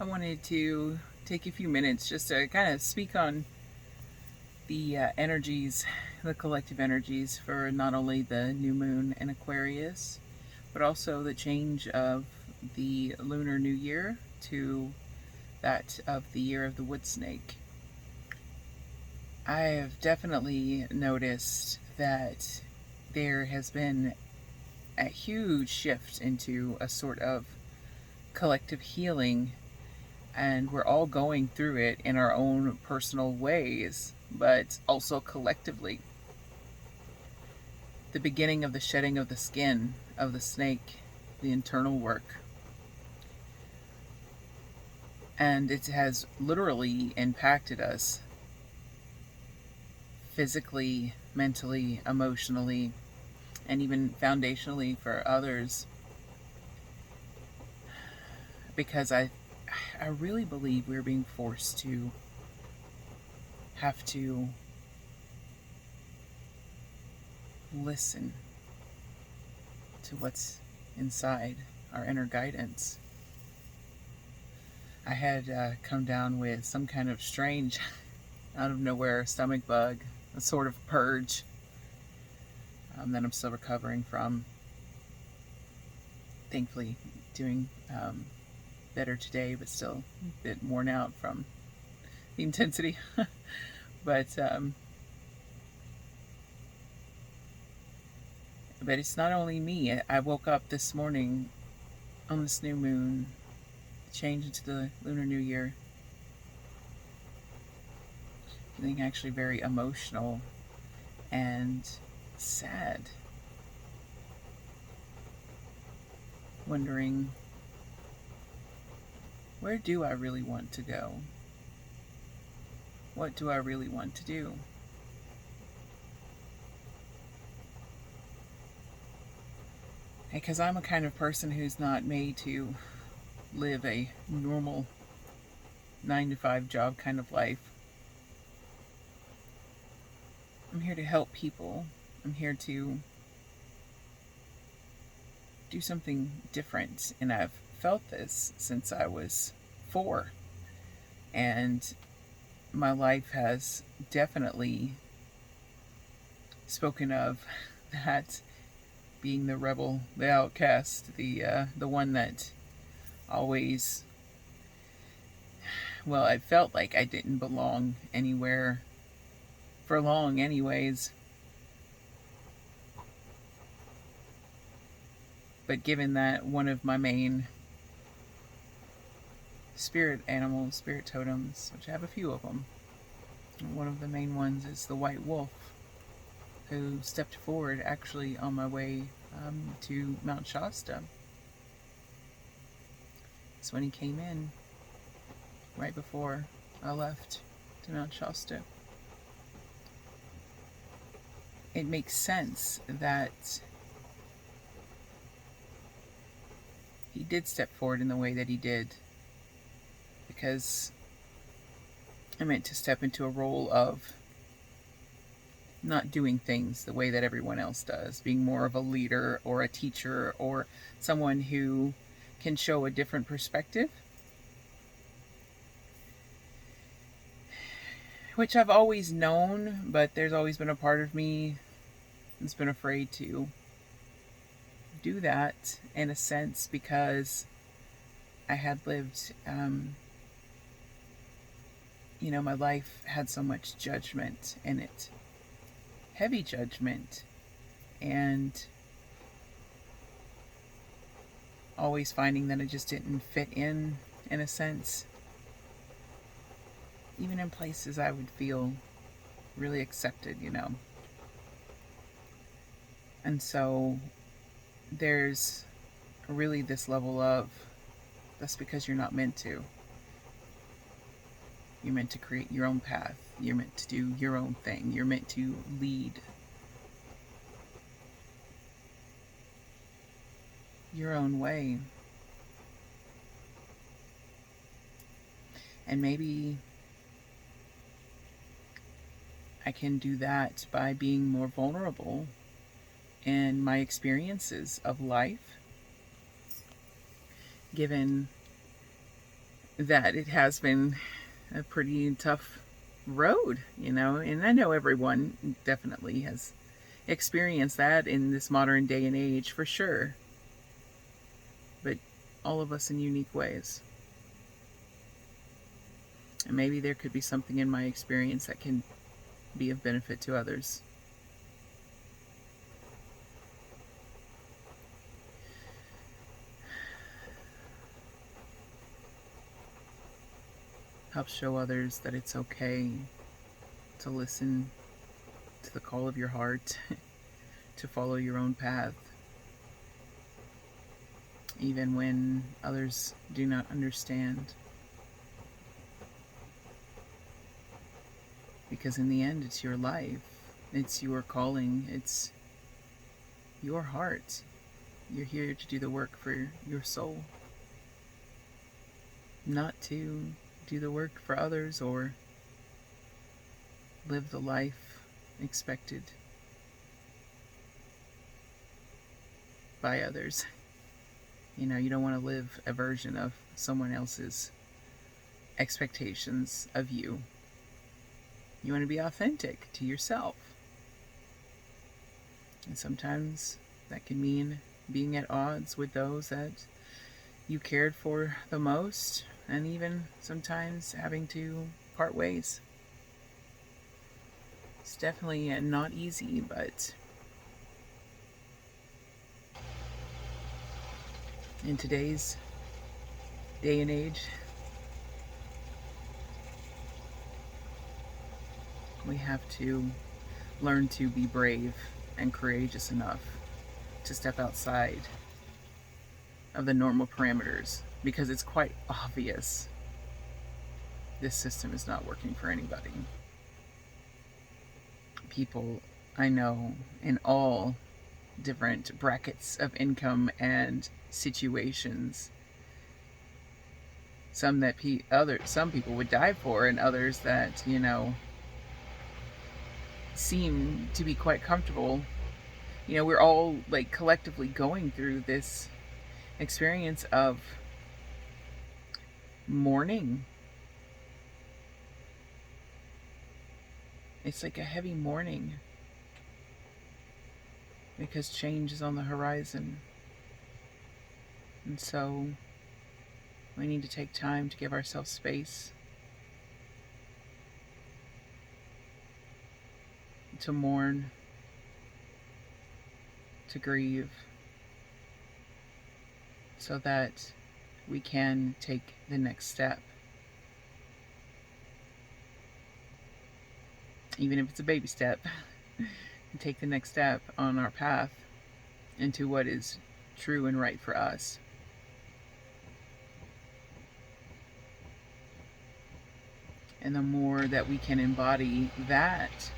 I wanted to take a few minutes just to kind of speak on the energies, the collective energies for not only the new moon in Aquarius, but also the change of the lunar new year to that of the year of the wood snake. I have definitely noticed that there has been a huge shift into a sort of collective healing, and we're all going through it in our own personal ways, but also collectively. The beginning of the shedding of the skin of the snake, the internal work. And it has literally impacted us physically, mentally, emotionally, and even foundationally for others. Because I really believe we're being forced to have to listen to what's inside our inner guidance. I had come down with some kind of strange, out of nowhere stomach bug, a sort of purge that I'm still recovering from. Thankfully, doing better today, but still a bit worn out from the intensity. But it's not only me. I woke up this morning on this new moon, change into the lunar new year, feeling actually very emotional and sad, wondering, where do I really want to go? What do I really want to do? Because I'm a kind of person who's not made to live a normal 9-to-5 job kind of life. I'm here to help people. I'm here to do something different. And I've felt this since I was 4. And my life has definitely spoken of that, being the rebel, the outcast, the one that always, well, I felt like I didn't belong anywhere for long anyways. But given that one of my main spirit animals, spirit totems, which I have a few of them, one of the main ones is the white wolf, who stepped forward actually on my way to Mount Shasta. That's when he came in, right before I left to Mount Shasta. It makes sense that he did step forward in the way that he did, because I meant to step into a role of not doing things the way that everyone else does, being more of a leader or a teacher or someone who can show a different perspective, which I've always known, but there's always been a part of me that's been afraid to do that, in a sense, because I had lived, my life had so much judgment in it, heavy judgment, and always finding that it just didn't fit in a sense. Even in places I would feel really accepted, And so there's really this level of, that's because you're not meant to. You're meant to create your own path. You're meant to do your own thing. You're meant to lead your own way. And maybe I can do that by being more vulnerable in my experiences of life, given that it has been a pretty tough road, and I know everyone definitely has experienced that in this modern day and age for sure, but all of us in unique ways. And maybe there could be something in my experience that can be of benefit to others. Help show others that it's okay to listen to the call of your heart, to follow your own path, even when others do not understand. Because in the end, it's your life, it's your calling, it's your heart. You're here to do the work for your soul, not to do the work for others or live the life expected by others. You don't want to live a version of someone else's expectations of you. You want to be authentic to yourself. And sometimes that can mean being at odds with those that you cared for the most, and even sometimes having to part ways. It's definitely not easy, but in today's day and age, we have to learn to be brave and courageous enough to step outside of the normal parameters, because it's quite obvious this system is not working for anybody. People I know in all different brackets of income and situations, some people would die for, and others that seem to be quite comfortable. We're all like collectively going through this experience of mourning. It's like a heavy mourning because change is on the horizon. And so we need to take time to give ourselves space to mourn, to grieve, so that we can take the next step. Even if it's a baby step, and take the next step on our path into what is true and right for us. And the more that we can embody that,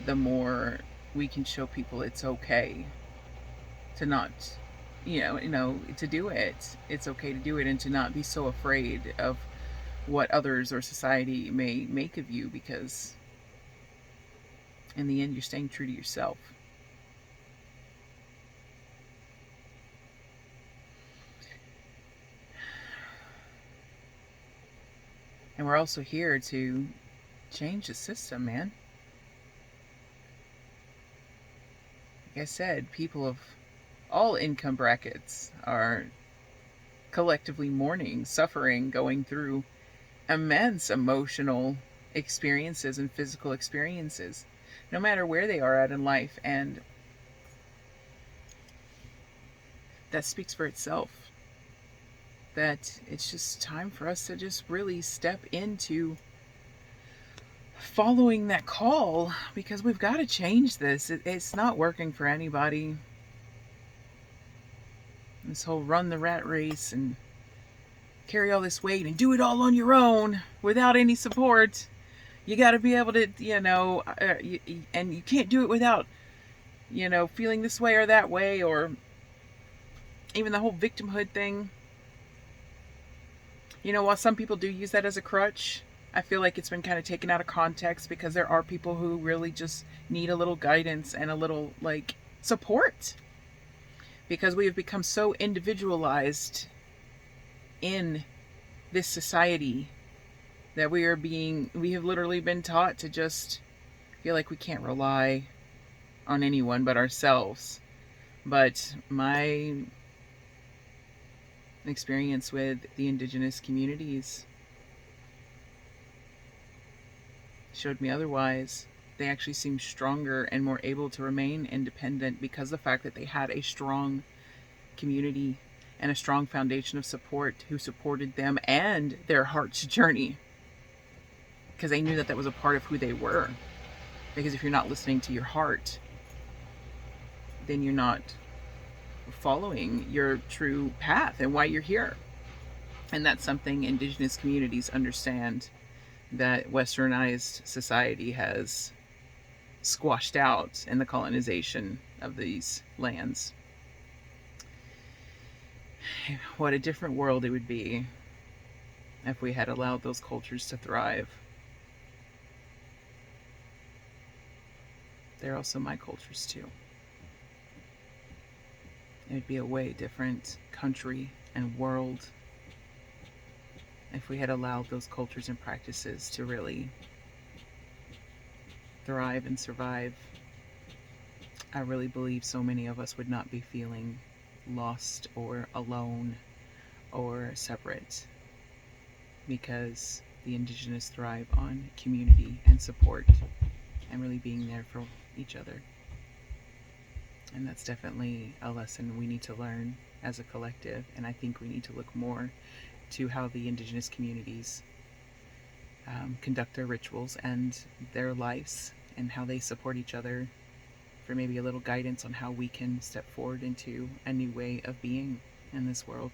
the more we can show people it's okay to not, to do it. It's okay to do it, and to not be so afraid of what others or society may make of you, because in the end, you're staying true to yourself. And we're also here to change the system, man. Like I said, people of all income brackets are collectively mourning, suffering, going through immense emotional experiences and physical experiences, no matter where they are at in life. And that speaks for itself, that it's just time for us to just really step into following that call, because we've got to change this. It's not working for anybody. This whole run the rat race and carry all this weight and do it all on your own without any support. You got to be able to, and you can't do it without, feeling this way or that way, or even the whole victimhood thing. While some people do use that as a crutch, I feel like it's been kind of taken out of context, because there are people who really just need a little guidance and a little, support. Because we have become so individualized in this society that we have literally been taught to just feel like we can't rely on anyone but ourselves. But my experience with the indigenous communities showed me otherwise. They actually seemed stronger and more able to remain independent because of the fact that they had a strong community and a strong foundation of support who supported them and their heart's journey, because they knew that that was a part of who they were. Because if you're not listening to your heart, then you're not following your true path and why you're here. And that's something indigenous communities understand that westernized society has squashed out in the colonization of these lands. What a different world it would be if we had allowed those cultures to thrive. They're also my cultures too. It would be a way different country and world if we had allowed those cultures and practices to really thrive and survive. I really believe so many of us would not be feeling lost or alone or separate, because the indigenous thrive on community and support and really being there for each other. And that's definitely a lesson we need to learn as a collective. And I think we need to look more to how the indigenous communities conduct their rituals and their lives and how they support each other, for maybe a little guidance on how we can step forward into a new way of being in this world.